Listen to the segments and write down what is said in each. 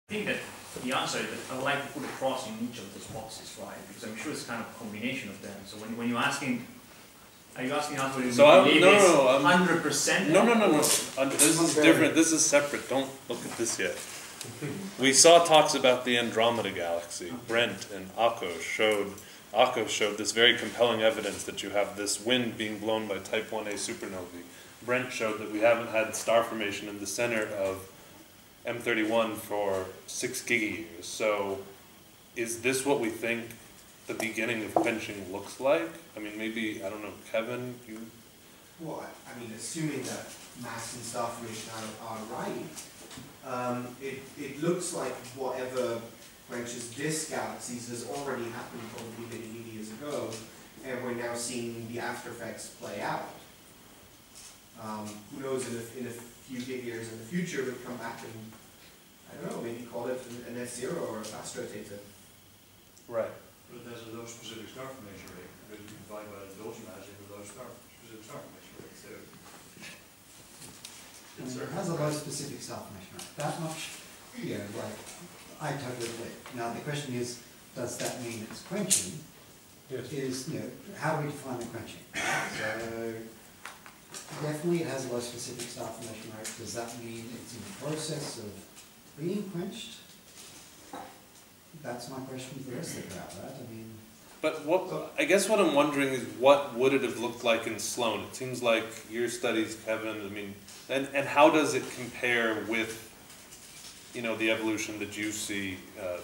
I think that the answer is that I would like to put a cross in each of those boxes, right? Because I'm sure it's kind of a combination of them. So when you're asking, are you asking us whether we believe it's 100%? No. This is different. This is separate. Don't look at this yet. We saw talks about the Andromeda galaxy. Brent and Akko showed this very compelling evidence that you have this wind being blown by Type 1a supernovae. Brent showed that we haven't had star formation in the center of M31 for 6 gigayears. So is this what we think the beginning of quenching looks like? I mean, maybe, I don't know, Kevin, you? Well, I mean, assuming that mass and star formation are right, it looks like whatever quenches disk galaxies has already happened probably many years ago, and we're now seeing the after effects play out. Who knows, in a few gig years in the future, we'll come back and, I don't know, maybe call it an S0 or a fast rotator. Right. But it has a low specific star formation rate, because you can divide by the Dolce mass with a low specific star formation rate. So it has a low specific star formation rate. That much, like, I totally agree. Now the question is, does that mean it's quenching? Yes. How do we define the quenching? So definitely it has a low specific star formation rate. Does that mean it's in the process of being quenched? That's my question for the rest of the crowd, right? I mean, but I guess what I'm wondering is, what would it have looked like in Sloan? It seems like your studies, Kevin, I mean, and how does it compare with, the evolution that you see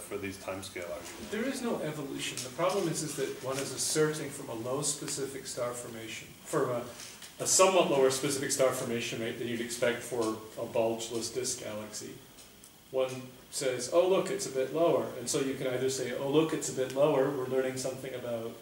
for these timescale arguments? There is no evolution. The problem is that one is asserting from a low specific star formation, from a somewhat lower specific star formation rate than you'd expect for a bulgeless disk galaxy. One says, oh look, it's a bit lower, and so you can either say, oh look, it's a bit lower, we're learning something about,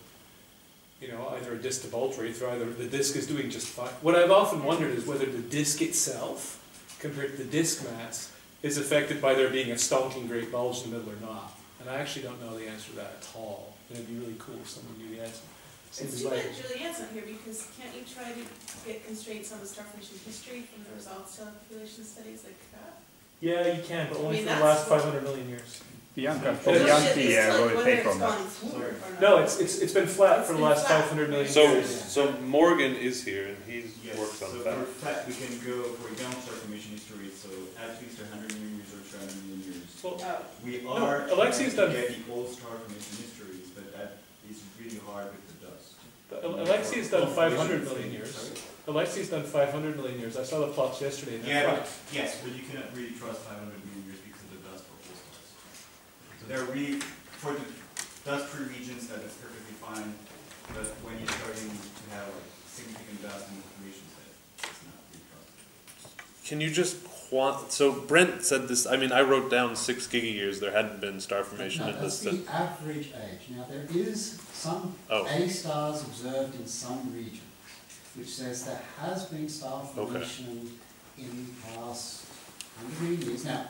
either a disk to bulge rate, or either the disk is doing just fine. What I've often wondered is whether the disk itself, compared to the disk mass, is affected by there being a stonking great bulge in the middle or not. And I actually don't know the answer to that at all. And it'd be really cool if someone knew the answer. It's too bad Juliette's not here, because can't you try to get constraints on the star formation history from the results to population studies like that? Yeah, you can, but only for the last 500 million years. Bianchi wrote a paper on that. No, it's been flat for the last 500 million years. So Morgan is here, and he's worked on that. So for fact, we can go, for example, star formation history, so at least 100 million years or 200 million years. Well, we are Alexi's trying done to get the old star formation histories, but that is really hard with the dust. Alexi's done 500 million years. Alexi's done 500 million years. I saw the plots yesterday. Yeah, yes, but you cannot really trust 500 million years because of the dust for full stars. So there are really, for the dust-free regions, that is perfectly fine, but when you're starting to have significant dust in the population set, it's not really trustable. Can you just so Brent said this, I mean, I wrote down 6 gigayears, there hadn't been star formation in this. That's the average age. Now there is some A stars observed in some regions, which says there has been star formation in the past 100 million years. Now,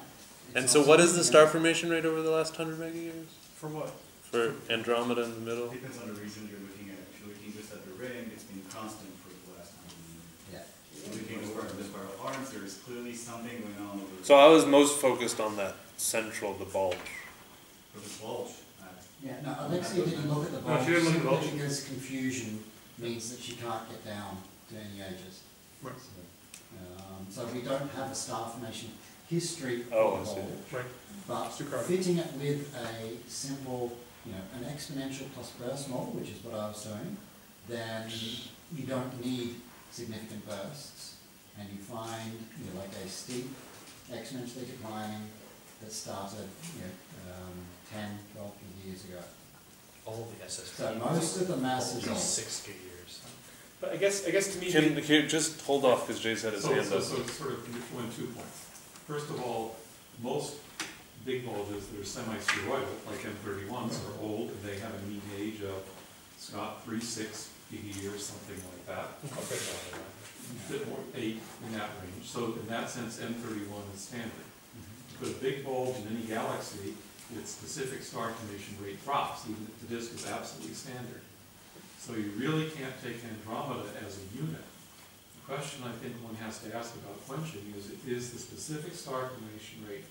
and so what is the star formation rate over the last 100 megayears? For what? For Andromeda in the middle? It depends on the region you're looking at. If you're looking just at the ring, it's been constant for the last 100 years. Yeah. If you're looking over the spiral arms, there is clearly something going on over there. So I was most focused on that central, the bulge. For the bulge? Yeah, no, Alexia didn't look at the bulge. No, she didn't look at the bulge. Because confusion means that she can't get down to any ages. Right. So we don't have a star formation history of the bulge. Right. But fitting it with a simple, an exponential plus burst model, which is what I was doing, then you don't need significant bursts, and you find like a steep exponentially declining that started 10, 12 years ago. All the SSP. So most of the mass is 6 gigayears. But I guess to me, can you just hold off because Jay said his hand up. So it's sort of conditional in 2 points. First of all, most big bulges that are semi-spheroidal, like M31s, are old, and they have a mean age of, Scott, 3-6 gigayears, something like that. A bit more, 8 in that range. So in that sense, M31 is standard. But a big bulge in any galaxy, its specific star formation rate drops, even if the disk is absolutely standard. So you really can't take Andromeda as a unit. The question I think one has to ask about quenching is the specific star formation rate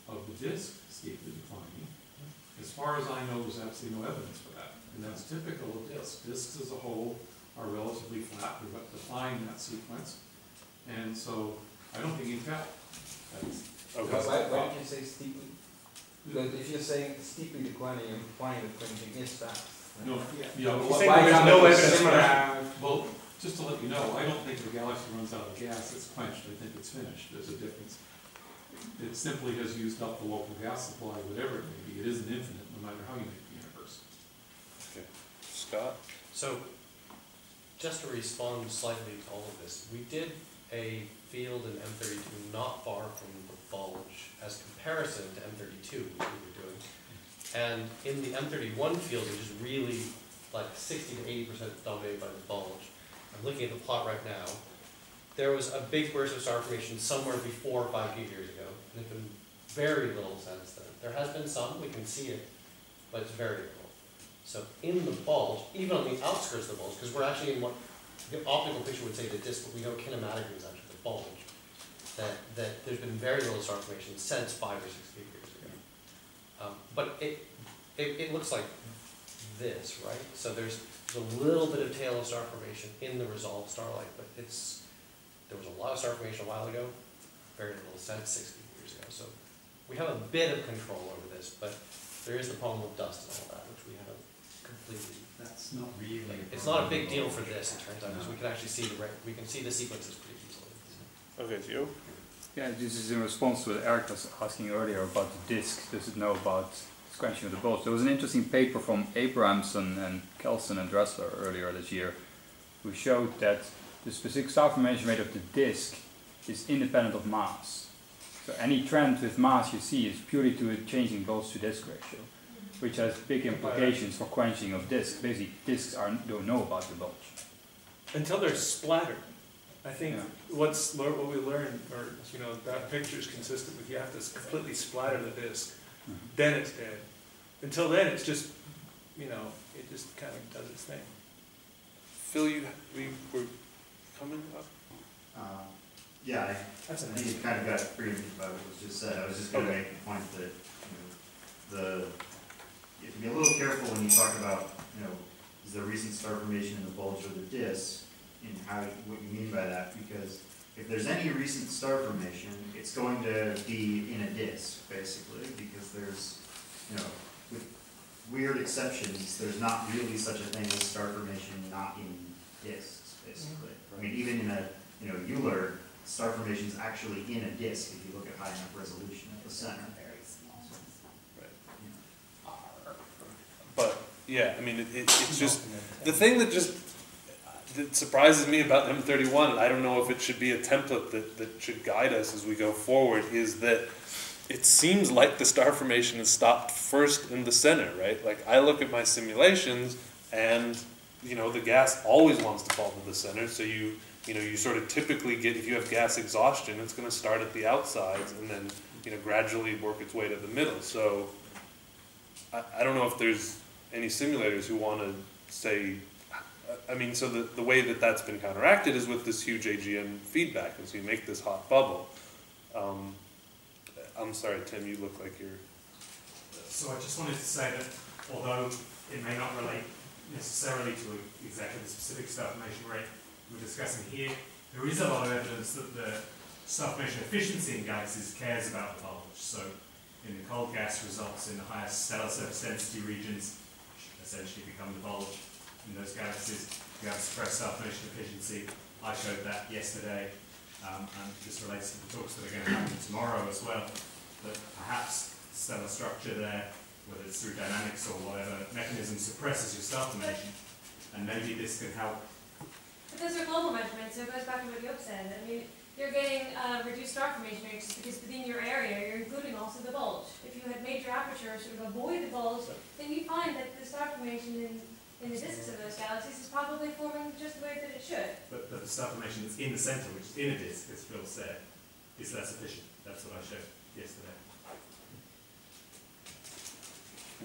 of the disk steeply declining. As far as I know, there's absolutely no evidence for that. And that's typical of disks. Disks as a whole are relatively flat. We've defined that sequence. And so I don't think you can tell. Okay. Why did you say steeply? Because if you're saying steeply declining, you're implying that quenching is fast. Right? No, Yeah. why There's no evidence for well, just to let you know, I don't think the galaxy runs out of gas, it's quenched, I think it's finished, there's a difference. It simply has used up the local gas supply, whatever it may be, it isn't infinite, no matter how you make the universe. Okay. Scott? So, just to respond slightly to all of this, we did a field in M32 not far from the bulge as comparison to M32, which we were doing. And in the M31 field, which is really like 60 to 80% dominated by the bulge, I'm looking at the plot right now, there was a big burst of star formation somewhere before 5 years ago, and there's been very little since then. There has been some, we can see it, but it's very little. So in the bulge, even on the outskirts of the bulge, because we're actually in what the optical picture would say the disk, but we know kinematically is actually the bulge, that there's been very little star formation since 5 or 6 years ago. But it looks like this, right? So there's a little bit of tail of star formation in the resolved starlight, but there was a lot of star formation a while ago, very little since 60 years ago. So we have a bit of control over this, but there is the problem of dust and all that, which we haven't completely. That's not really. It's not a big deal for this, it turns out, because we can actually see the sequences pretty easily. Okay, Theo? Yeah, this is in response to what Eric was asking earlier about the disk. Does it know about quenching of the bulge? There was an interesting paper from Abrahamson and Kelson and Dressler earlier this year, who showed that the specific star formation rate of the disk is independent of mass. So any trend with mass you see is purely to a changing bulge to disk ratio, which has big implications for quenching of disks. Basically, disks don't know about the bulge. Until they're splattered. I think what we learned, or that picture is consistent with, you have to completely splatter the disk, then it's dead. Until then, it's just, it just kind of does its thing. Phil, we were coming up? Yeah, I think you kind of got preempted by what was just said. I was just going to make the point that you have to be a little careful when you talk about is there recent star formation in the bulge or the disk, and what you mean by that, because if there's any recent star formation, it's going to be in a disk basically, because there's with weird exceptions, there's not really such a thing as star formation not in disks basically. I mean, even in a Euler, star formation is actually in a disk if you look at high enough resolution at the center. Very small. Right. But yeah, I mean, it's just the thing that surprises me about M31, and I don't know if it should be a template that should guide us as we go forward, is that it seems like the star formation is stopped first in the center, right? Like I look at my simulations, and the gas always wants to fall to the center, so you sort of typically get, if you have gas exhaustion, it's going to start at the outsides and then gradually work its way to the middle. So I don't know if there's any simulators who want to say, I mean, so the way that that's been counteracted is with this huge AGN feedback, and so you make this hot bubble. I'm sorry, Tim, you look like you're... So I just wanted to say that although it may not relate necessarily to exactly the specific star formation rate we're discussing here, there is a lot of evidence that the star formation efficiency in galaxies cares about the bulge. So in the cold gas results in the highest stellar surface density regions, which essentially become the bulge in those galaxies, you have suppressed star formation efficiency. I showed that yesterday, and this relates to the talks that are going to happen tomorrow as well, that perhaps stellar structure there, whether it's through dynamics or whatever mechanism, suppresses your star formation, and maybe this can help. But those are global measurements, so it goes back to what Joop said. I mean, you're getting reduced star formation rates because within your area you're including also the bulge. If you had major aperture sort of avoid the bulge, then you find that the star formation in the disks of those galaxies is probably forming just the way that it should. But the star formation that's in the center, which is in a disk, as Phil said, is less efficient. That's what I showed yesterday.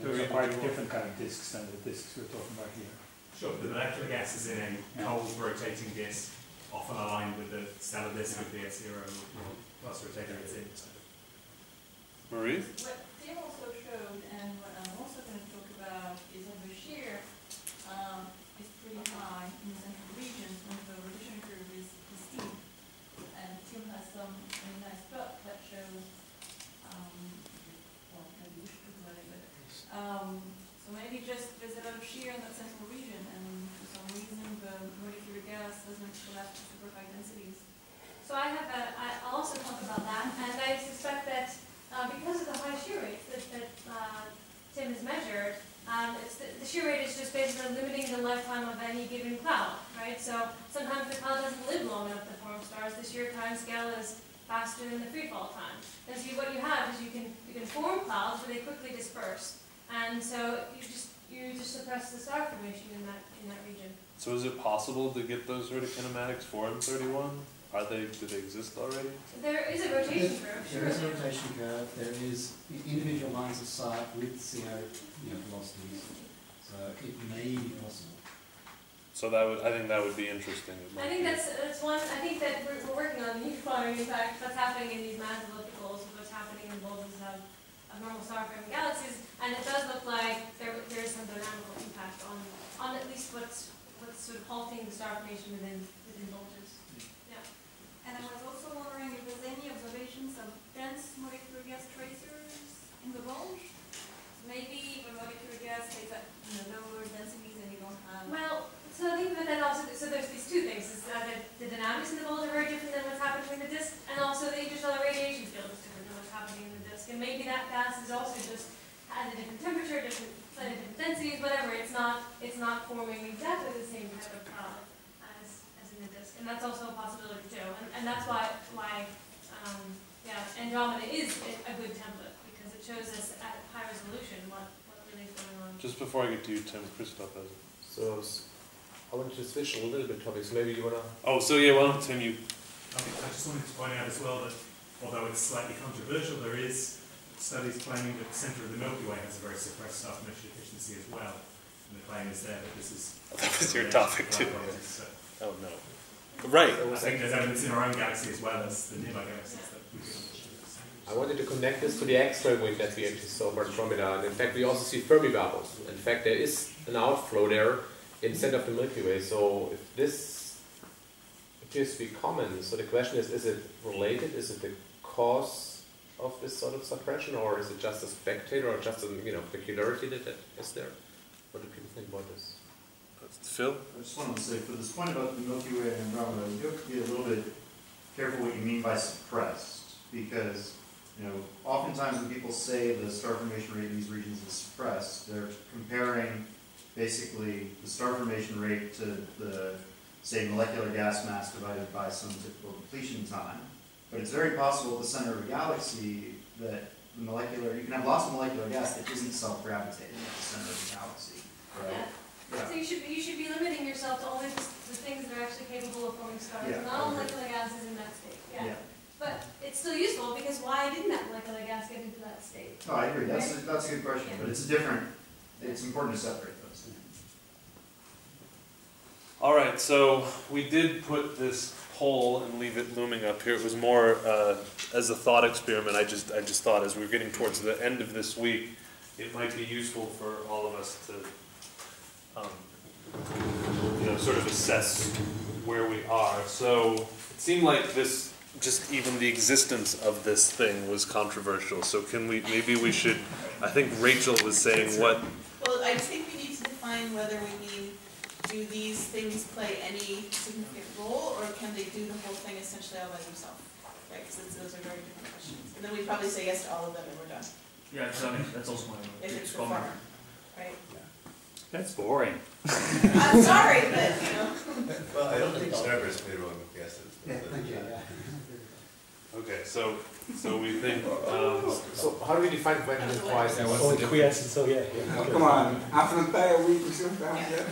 Those are quite different kind of disks than the disks we're talking about here. Sure, the molecular gas is in a cold rotating disk, often aligned with the stellar disk of the S0 plus rotating its in. Marie? What Tim also showed, and what I'm also going to talk about, is that the shear is pretty high in the central region, and the rotation curve is steep. And Tim has some really nice plot that shows, well, maybe we should talk about it, but, so maybe just there's a lot of shear in that central region, and for some reason the molecular gas doesn't collapse to super high densities. So I'll also talk about that, and I suspect that because of the high shear rate that Tim has measured, the shear rate is just basically limiting the lifetime of any given cloud, right? So sometimes the cloud doesn't live long enough to form stars. The shear time scale is faster than the free fall time. And so what you have is you can form clouds, but they quickly disperse, and so you just suppress the star formation in that region. So is it possible to get those radikinematics for M31? Do they exist already? There is a rotation curve. There is a rotation curve. There is individual lines of sight with CO velocities. So it may be possible. So I think that would be interesting. I think that's one. I think that we're working on unifying, in fact, what's happening in these massive ellipticals, what's happening in bulges of normal star-forming galaxies, and it does look like there is some dynamical impact on at least what's sort of halting the star formation within bulges. Yeah. And I was also wondering if there's any observations of dense molecular gas tracers in the bulge. Maybe the molecular gas stays at lower densities and you don't have. Well, so I think that also, so there's these two things: is that the dynamics in the bulge are very different than what's happening in the disk, and also the interstellar radiation field is different than what's happening in the disk. And maybe that gas is also just at a different temperature, slightly different densities, whatever. It's not forming exactly the same type of cloud as in the disk, and that's also a possibility too. And that's why Andromeda is a good template, because it shows us at high resolution what really is going on. Just before I get to you, Tim, Christoph has it. So I wanted to switch a little bit topics. Maybe you wanna. Oh, so yeah, well, Tim, you. Okay, I just wanted to point out as well that although it's slightly controversial, there is studies claiming that the centre of the Milky Way has a very suppressed star formation efficiency as well. And the claim is there that this is. That was your topic too. Oh no. Right. I think there's evidence in our own galaxy as well as the nearby galaxies that we can. I wanted to connect this to the X-ray wave that we actually saw for Andromeda, and in fact we also see Fermi bubbles. In fact, there is an outflow there in the center of the Milky Way. So if this appears to be common, so the question is it related? Is it the cause of this sort of suppression, or is it just a spectator, or just a peculiarity that is there? What do people think about this? Phil? I just wanted to say, for this point about the Milky Way and Andromeda, you have to be a little bit careful what you mean by suppressed, because oftentimes when people say the star formation rate in these regions is suppressed, they're comparing basically the star formation rate to the, say, molecular gas mass divided by some typical depletion time. But it's very possible at the center of a galaxy that you can have lots of molecular gas that isn't self-gravitating at the center of the galaxy, right? Yeah. Yeah. So you should be limiting yourself to only the things that are actually capable of forming stars, Yeah, not all molecular gases in that state. Yeah. But it's still useful, because why didn't that molecular gas get into that state? Oh, I agree. That's a good question, but it's important to separate those. All right, so we did put this poll and leave it looming up here. It was more as a thought experiment. I just thought as we were getting towards the end of this week, it might be useful for all of us to sort of assess where we are. So it seemed like this, just even the existence of this thing was controversial. So maybe we should, I think Rachel was saying what? Well, I think we need to define whether we mean, do these things play any significant role, or can they do the whole thing essentially all by themselves? Right, because those are very different questions. And then we probably say yes to all of them and we're done. Yeah, that's also my If it's the farmer, right? That's boring. I'm sorry, but Well, I don't think servers play a role in guesses. Thank you. Okay, so we think. So how do we define quantum twice? Come on, after an entire week we still found it.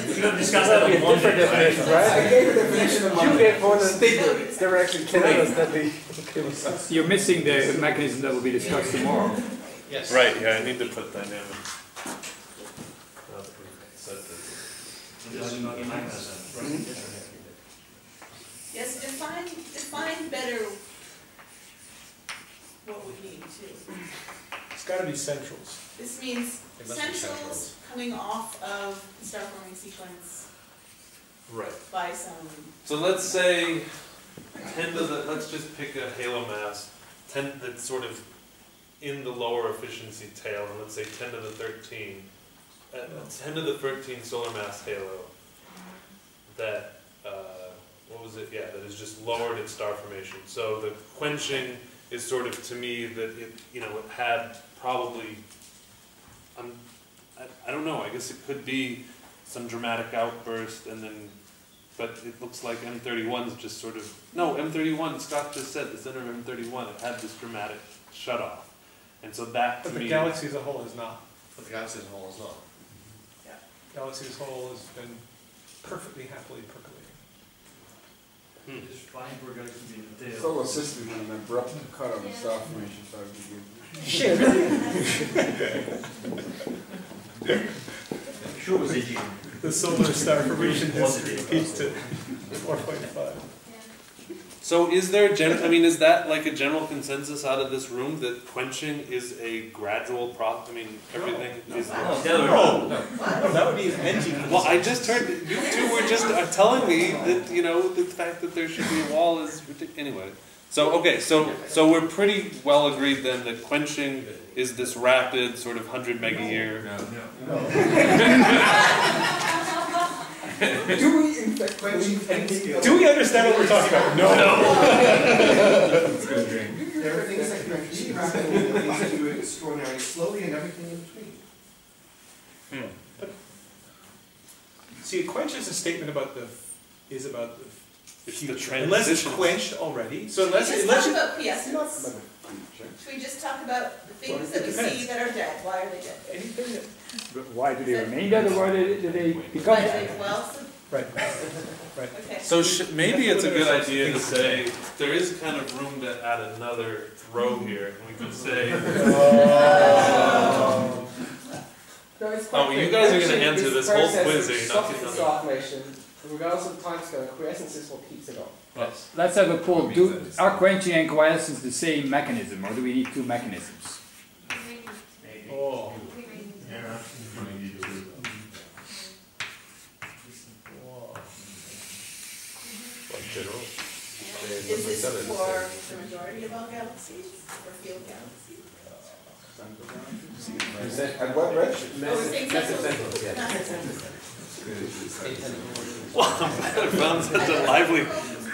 We could have discussed that on one Different definition, right? I gave a definition of You gave one and they were actually killing us that we. You're missing the mechanism that will be discussed tomorrow. Yes. Right, yeah, I need to put dynamic. yes, define better what we mean too. It's gotta be centrals. This means It must be centrals centrals. coming off of the star forming sequence Right. by some. So let's say 10 to the, let's just pick a halo mass, 10 that's sort of in the lower efficiency tail, and let's say 10 to the 13, 10 to the 13 solar mass halo that, what was it? Yeah, that is just lowered in star formation. So the quenching is sort of, to me, that it, you know, it had probably, I don't know, I guess it could be some dramatic outburst, and then, but it looks like M31's just sort of, no, M31, Scott just said, the center of M31, it had this dramatic shut-off. And so that, to But me... the galaxy as a whole is not. But the galaxy as a whole is not. Yeah. Galaxy as a whole has been perfectly happily percolating. Just fine, we're going to be in the tail. Solar system had an abrupt cut of the star formation, so Sure was itchy. The solar star formation history Positive. peaked at 4.5. So is there a I mean, is that like a general consensus out of this room that quenching is a gradual process? I mean, everything is... No, that would be an engine. Well, I just heard, that you two were just telling me that, you know, the fact that there should be a wall is ridiculous. Anyway, so, okay, so we're pretty well agreed then that quenching is this rapid sort of 100 meg-a-year... do we in fact quenching Do we understand what we're talking about? No. There are things that can really rapidly and things that do it extraordinarily slowly and everything in between. See, a quench is a statement about the It's the future. Unless it's transition. quenched already. So Should we just unless talk you, about quiescence? Should we just talk about the things that we see that are dead? Why are they dead? anything that, But why do they remain dead, or why do they become Why do dead? they, well, so, right, okay. So maybe it's a good idea to say, there is kind of room to add another row here, and we could say... Oh, you guys are going to answer this whole quiz, are you not getting on star formation, regardless of the time scale, quiescence is what keeps it up. Yes. Let's have a poll. Are quenching and quiescence the same mechanism, or do we need two mechanisms? oh. General. Is this for the majority of all galaxies, or field galaxies? At what redshift? Oh, we're saying Massive central. central, yeah. Not central. Well, I'm glad I found such a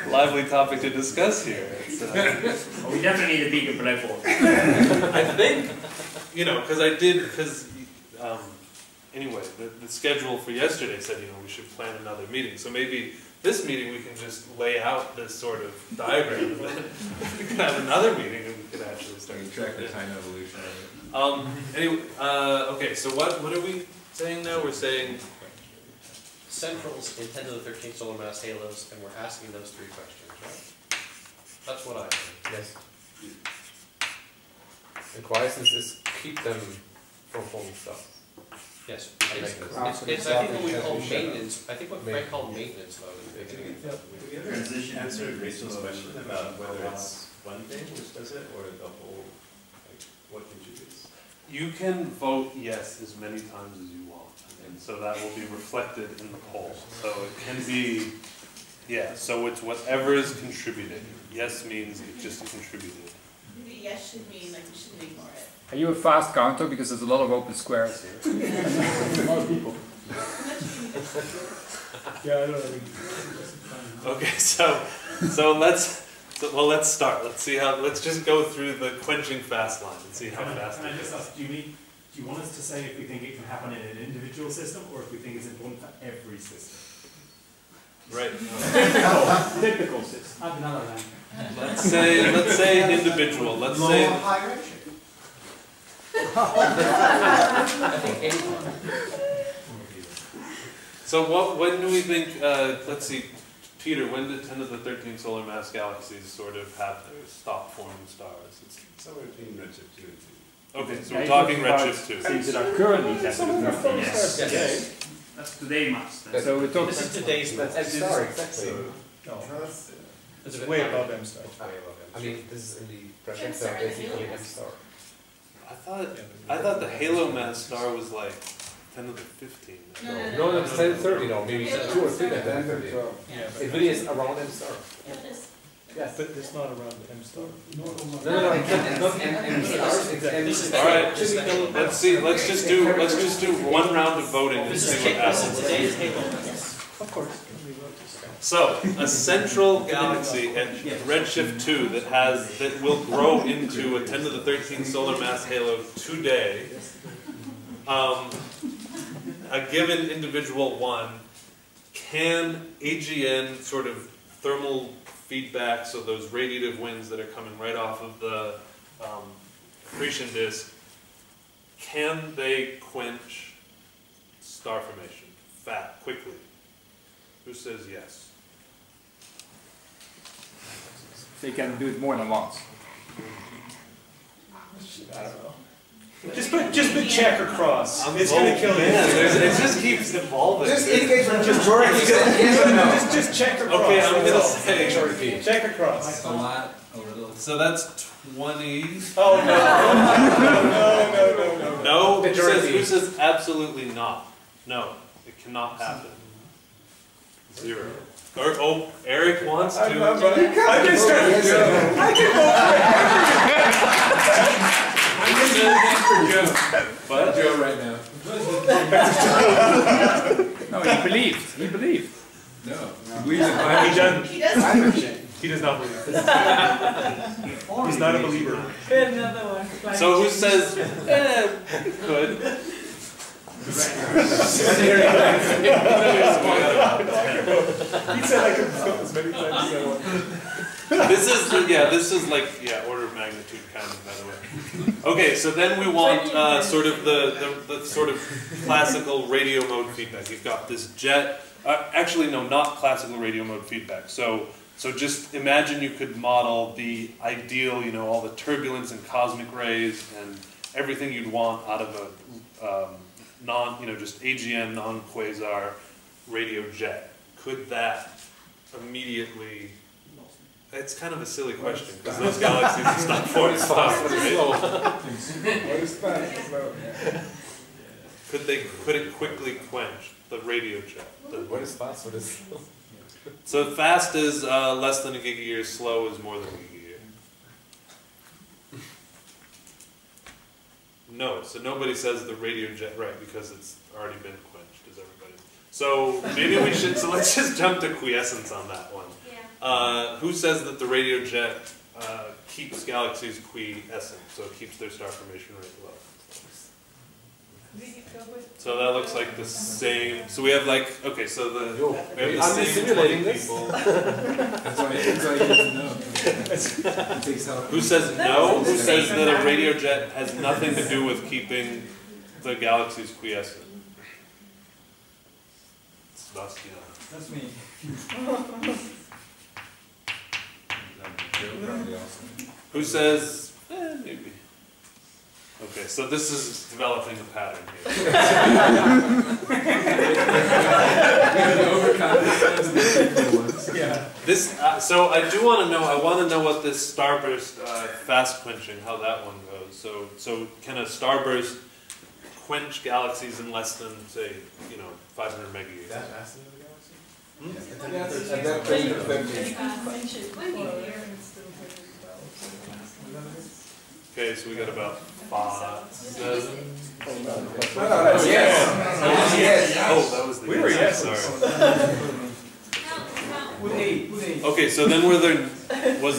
lively topic to discuss here. It's, We definitely need a bigger black hole. I think, you know, anyway, the schedule for yesterday said, you know, we should plan another meeting. So maybe this meeting we can just lay out this sort of diagram, and then we can have another meeting and we can actually start. Track the time evolution. Anyway, okay, so what are we saying now? We're saying Centrals in 10 to the 13th solar mass halos, and we're asking those three questions, right? That's what I think. Yes. And quiescence is keep them from forming stuff. Yes. Maintenance. It's I think what we call maintenance. I think what Frank called maintenance mode in the beginning. Do we ever answer Rachel's question about whether it's one thing which does it, or the whole, like, what contributes? you can vote yes as many times as you want, and so that will be reflected in the poll. So it can be, yeah, so it's whatever is contributed. Yes means it just contributed. Maybe yes should mean like we shouldn't ignore it. Are you a fast counter? Because there's a lot of open squares here. A lot of people. Yeah, I don't know. Okay, so let's start. Let's just go through the quenching fast line and see how fast Can I it just is. ask, do you want us to say if we think it can happen in an individual system, or if we think it's important for every system? Right. Typical system. Add another line. Let's say individual. Let's say high redshift. So when do we think, let's see, Peter, when did 10 to the 13 solar mass galaxies sort of have their stop forming stars? It's somewhere between redshift 2 and 2. Okay, so we're talking redshift 2. Things that are currently 10 to the 13. Yes. That's today, Max. So we're talking. This is today's That's mass. star, exactly. The It's way above M star. I mean, this is in the projector, basically M star. I thought the halo mass star was like 10 to the 15. No, it's 10 to 30, no, maybe 2 or 3 at 10 to 30. It really is around M star. Yes, but it's not around M star. No, it's not M star. All right, let's see. Let's just do one round of voting and see what happens. Of course. So, a central galaxy at redshift 2 that will grow into a 10 to the 13 solar mass halo today. A given individual one, can AGN sort of thermal feedback, so those radiative winds that are coming right off of the accretion disk, can they quench star formation quickly? Who says yes? They can do it more than once. I don't know. Just put check or cross. It's going to kill you. It just keeps evolving. Just indicate from just Just check or cross. Okay, I'm going to say check or cross. a lot, a little. So that's 20. Oh no. No? Who says absolutely not? No, it cannot happen. 0. Or, Eric wants to. I can start. I can go for it. But Joe right now. No, he believed. He believed. No. He does not believe. He's not a believer. Another one. So who says could? He said I could vote as many times as I want. This is like order of magnitude kind of, by the way. Okay, so then we want sort of the sort of classical radio mode feedback. You've got this jet. Actually, no, not classical radio mode feedback. So just imagine you could model the ideal, all the turbulence and cosmic rays and everything you'd want out of a just AGN non-quasar radio jet. Could that immediately? It's kind of a silly question because those galaxies stop forming stars, right? Could it quickly quench the radio jet? What is fast? What is slow? So fast is less than a gigayear, slow is more than a gigayear. No, so nobody says the radio jet, right, because it's already been quenched, is everybody? So maybe we should, so let's just jump to quiescence on that one. Yeah. Who says that the radio jet keeps galaxies quiescent, so it keeps their star formation rate low? So that looks like the same. So we have we have the same 20 people. That's why you need to know. Who says no? Who says that a radio jet has nothing to do with keeping the galaxies quiescent? Sebastian. That's me. Who says maybe? Okay, so this is developing a pattern here. So I do want to know. I want to know what this starburst fast quenching, how that one goes. So can a starburst quench galaxies in less than, say, 500 megayears? That mass of the galaxy? Okay, so we got about 5, 7. Yes. Oh, that was the We were yes. Sorry. Okay, so then was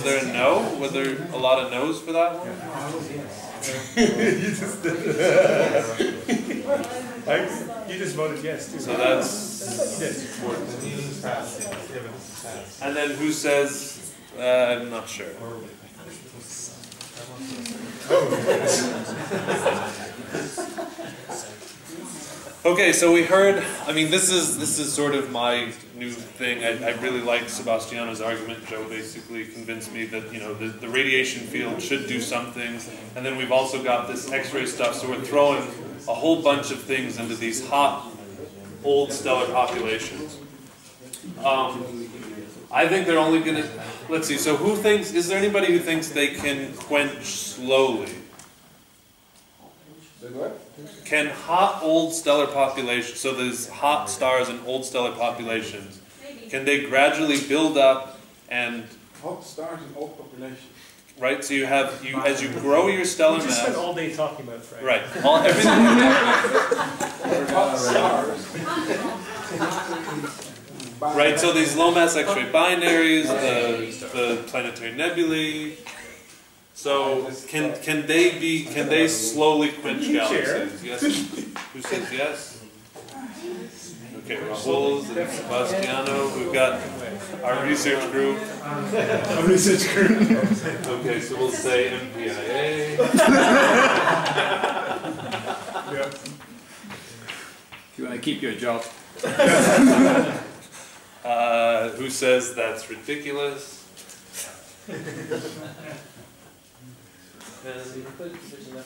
there a no? Were there a lot of no's for that one? You just voted yes too. So that's 14. And then who says, I'm not sure. Okay, so we heard, this is sort of my new thing. I really like Sebastiano's argument. Joe basically convinced me that, the radiation field should do something. And then we've also got this X-ray stuff, so we're throwing a whole bunch of things into these hot, old stellar populations. I think they're only going to... let's see, so who thinks, is there anybody who thinks they can quench slowly? Can hot old stellar populations, so there's hot stars and old stellar populations, can they gradually build up and... Hot stars and old populations. Right, so you have, as you grow your stellar mass... We just spent all day talking about it, Frank. Right, everything... Hot stars. Right, so these low mass X-ray binaries, the planetary nebulae. So can they slowly quench galaxies? Yes. Who says yes? Okay, Rahul and Sebastiano. We've got our research group. Our research group. Okay, so we'll say MPIA. If you want to keep your job. Who says that's ridiculous?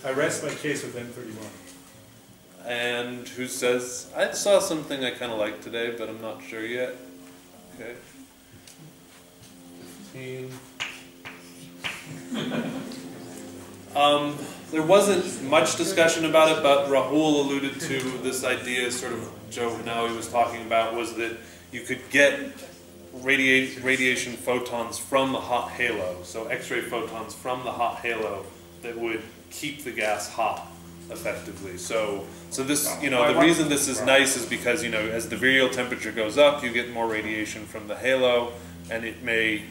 I rest my case with M31. And who says, I saw something I kind of liked today, but I'm not sure yet. Okay. 15. There wasn't much discussion about it, but Rahul alluded to this idea, sort of Joe Hanawi was talking about, was that you could get radiation photons from the hot halo, so X-ray photons from the hot halo that would keep the gas hot, effectively. So this, the reason this is nice is because, as the virial temperature goes up, you get more radiation from the halo, and it may,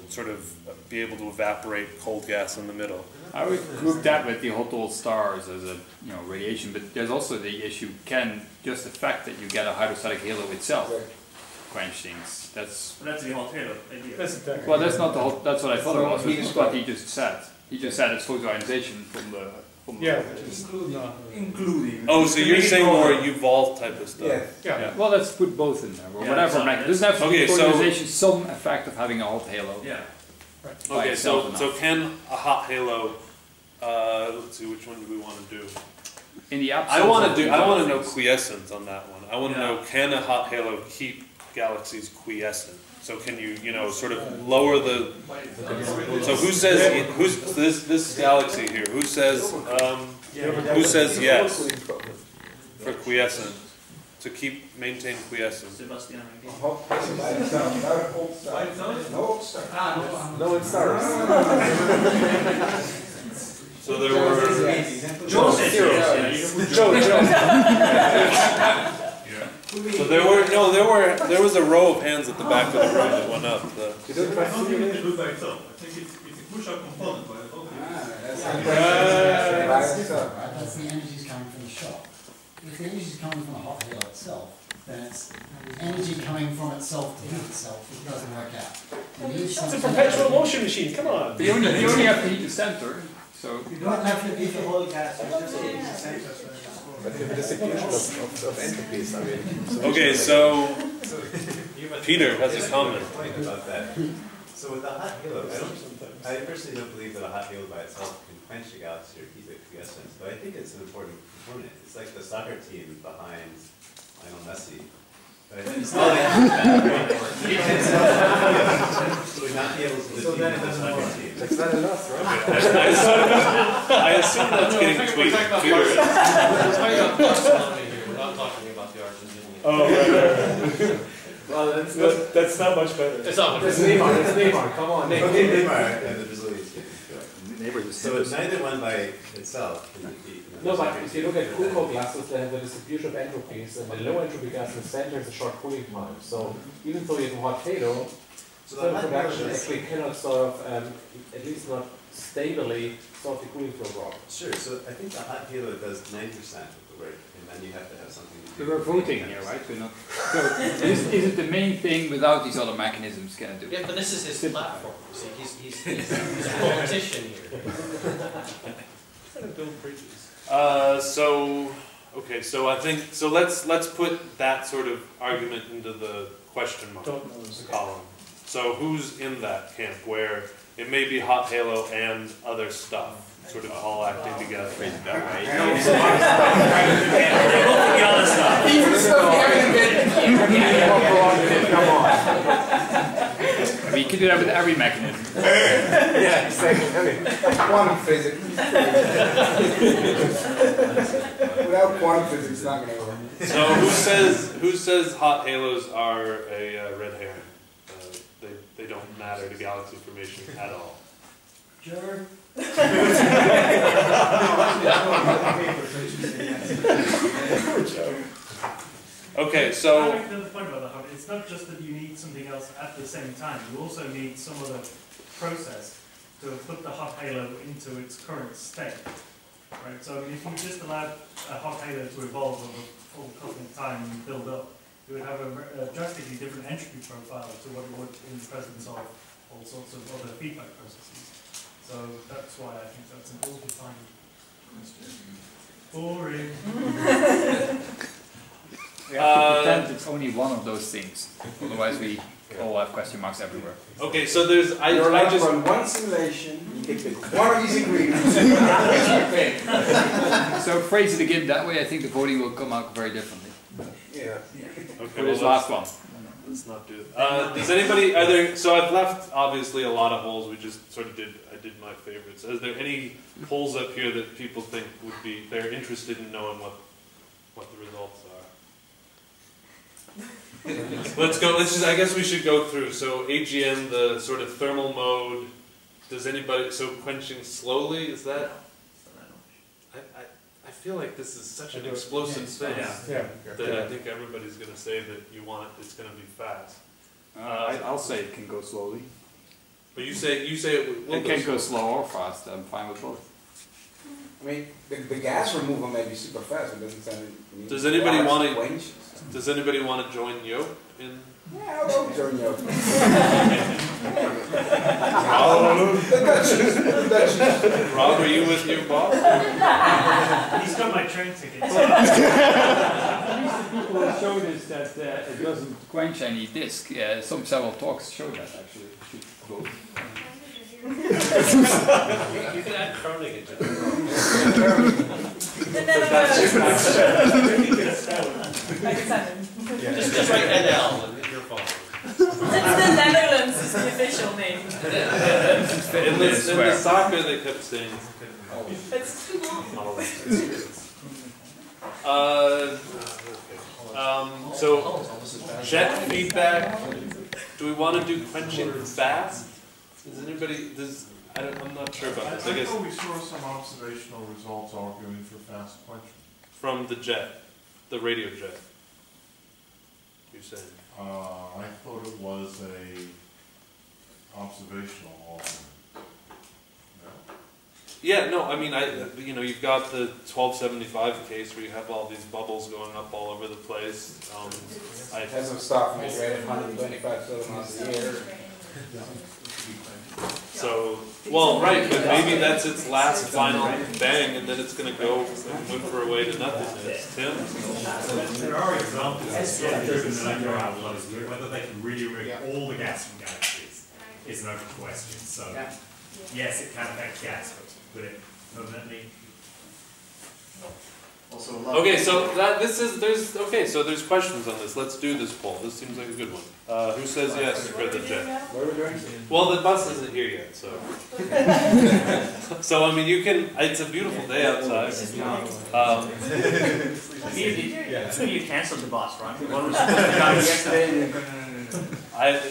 sort of be able to evaporate cold gas in the middle. I would group that with the hot old stars as a radiation, but there's also the issue: can just the fact that you get a hydrostatic halo itself quench things? That's the hot halo idea. Well, that's not the whole. That's what I thought it was. That's what he just said. He just said it's photoionization from the. Including. Oh, so you're saying more evolved type of stuff? Yeah. Well, let's put both in there, or whatever. Doesn't have to be photoionization, some effect of having a hot halo. Yeah. Right. Okay, so can a hot halo? Let's see, which one do we want to do? In the absence, I want to know quiescent on that one. I want to know, can a hot halo keep galaxies quiescent? So can you, sort of lower the... So who says, this galaxy here, who says yes for quiescent, to maintain quiescence? Sebastian. No, it stars. So there were... Joe says yes. So there was a row of hands at the back of the room that went up. I don't think it can do by itself. I think it's a push-up component by itself. That's the energies coming from the shock. If the energy is coming from the hot halo itself, then it's energy coming from itself to heat itself. It doesn't work out. It's a perpetual motion machine. Come on. You only have to heat the center. So you don't have to heat the whole gas. You just heat the center. But the distribution of entities, I mean. Okay, so Peter has a comment about that. So with the hot halo, I personally don't believe that a hot halo by itself can quench a galaxy or keep it quiescent, but I think it's an important component. It's like the soccer team behind Lionel Messi. But I think it's not not be able to defeat the soccer team. That's not enough, right? I assume that's getting tweeted. We're talking about Barcelona here. We're not talking about the Argentinian. Oh, right. Well, that's not much better. It's not much It's better. Neymar, come on. Neymar and the Brazilians get neighbors. So neither one by itself can defeat. No, but if you look at Kuhn glasses, they have a distribution of entropies, and the low entropy gas in the center is a short cooling time. So even though you have a hot halo, thermal production actually cannot sort of, at least not stably, solve the cooling flow problem. Sure, so I think the hot halo does 9% of the work, and then you have to have something to do. We're voting here, right? We're not. So is it the main thing without these other mechanisms can it do? Yeah, but this is his platform. See, he's a politician here. Trying to build bridges. So I think, let's put that sort of argument into the question mark column. So who's in that camp where it may be hot halo and other stuff sort of all acting together? you can do that with every mechanism. Yeah, exactly. I mean, quantum physics. Without quantum physics, it's not going to work. So who says hot halos are a red herring? They don't matter to galaxy formation at all. Sure. Okay, so I like the point about the hot. It's not just that you need something else at the same time. You also need some other process to put the hot halo into its current state. Right. So I mean, if you just allowed a hot halo to evolve over full cosmic time and build up, it would have a drastically different entropy profile to what it would in the presence of all sorts of other feedback processes. So that's why I think that's an ill-defined question. Boring. We have to pretend it's only one of those things. Otherwise we all have question marks everywhere. okay, so there's You're allowed to run one simulation, you can pick one of these ingredients. So phrase it again that way, I think the voting will come out very differently. Yeah. Okay, For this last one. Let's not do it. Does anybody, so I've left obviously a lot of holes, we just sort of I did my favorites. Is there any holes up here that people think they're interested in knowing what the results are? I guess we should go through. So AGN, the sort of thermal mode, so quenching slowly, is that? I feel like this is such an explosive thing that I think everybody's going to say that it's going to be fast. I'll say it can go slowly. But you say it will can go slow or fast. I'm fine with both. I mean, the gas removal may be super fast, but it doesn't sound. Does anybody want to join Yoke in? Yeah, I'll join Yoke. Rob, are you with you, Bob? He's got my train ticket. People have shown us that it doesn't quench any disk. Several talks show that actually. You can add Kronig into it. Just write NL and you're fine. The Netherlands is the official name. In the soccer they kept saying It's too long. So jet feedback. Do we want to do quenching fast? I'm not sure about this. I guess we saw some observational results arguing for fast quenching. From the jet, the radio jet. You're saying? I thought it was a observational argument. No? Yeah, no, I mean, you've got the 1275 case where you have all these bubbles going up all over the place. It has some stuff measured at 125 kilometers a year. So, well, right, but maybe that's its last final bang, and then it's going to go and whimper away to nothingness. Tim? There are examples of structures in molecular outflows, but whether they can really remove all the gas from galaxies is an open question. So, yes, it can affect gas, but would it permanently? Okay, so there's questions on this. Let's do this poll. This seems like a good one. Who says yes for the jet? What are we doing? Well, the bus isn't here yet, so. So I mean, it's a beautiful day outside. You canceled the bus, right? One was supposed to come yesterday.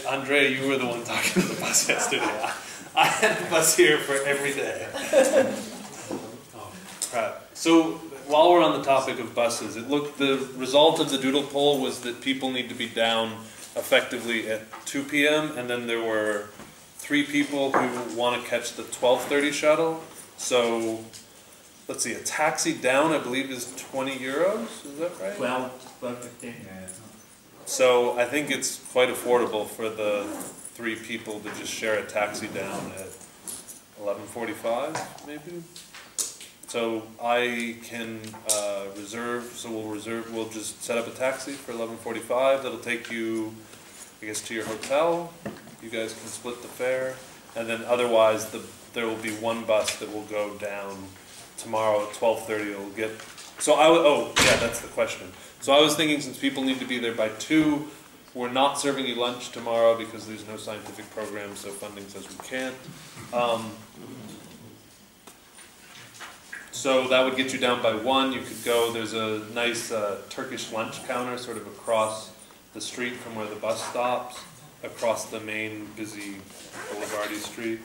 Andre, you were the one talking to the bus yesterday. I had the bus here for every day. Oh, crap. So, while we're on the topic of buses, the result of the doodle poll was that people need to be down effectively at 2 p.m. and then there were 3 people who want to catch the 12:30 shuttle. So, let's see, a taxi down I believe is 20 euros, is that right? 12.15. So I think it's quite affordable for the 3 people to just share a taxi down at 11:45 maybe. So I can we'll just set up a taxi for 11:45. That'll take you, I guess, to your hotel. You guys can split the fare. And then otherwise, there will be one bus that will go down tomorrow at 12:30. It'll get, that's the question. So I was thinking since people need to be there by 2, We're not serving you lunch tomorrow because there's no scientific program, so funding says we can't. So that would get you down by 1. You could go, there's a nice Turkish lunch counter sort of across the street from where the bus stops, across the main busy Boulevardy street.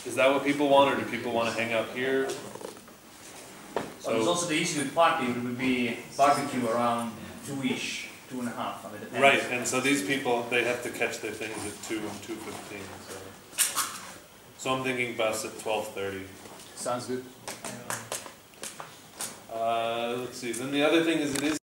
Is that what people want, or do people want to hang out here? So there's also the issue with parking. It would be barbecue around 2-ish, 2:30. I mean, it depends. Right, and so these people, they have to catch their things at 2 and 2:15. So I'm thinking bus at 12:30. Sounds good. Let's see. Then the other thing is, it is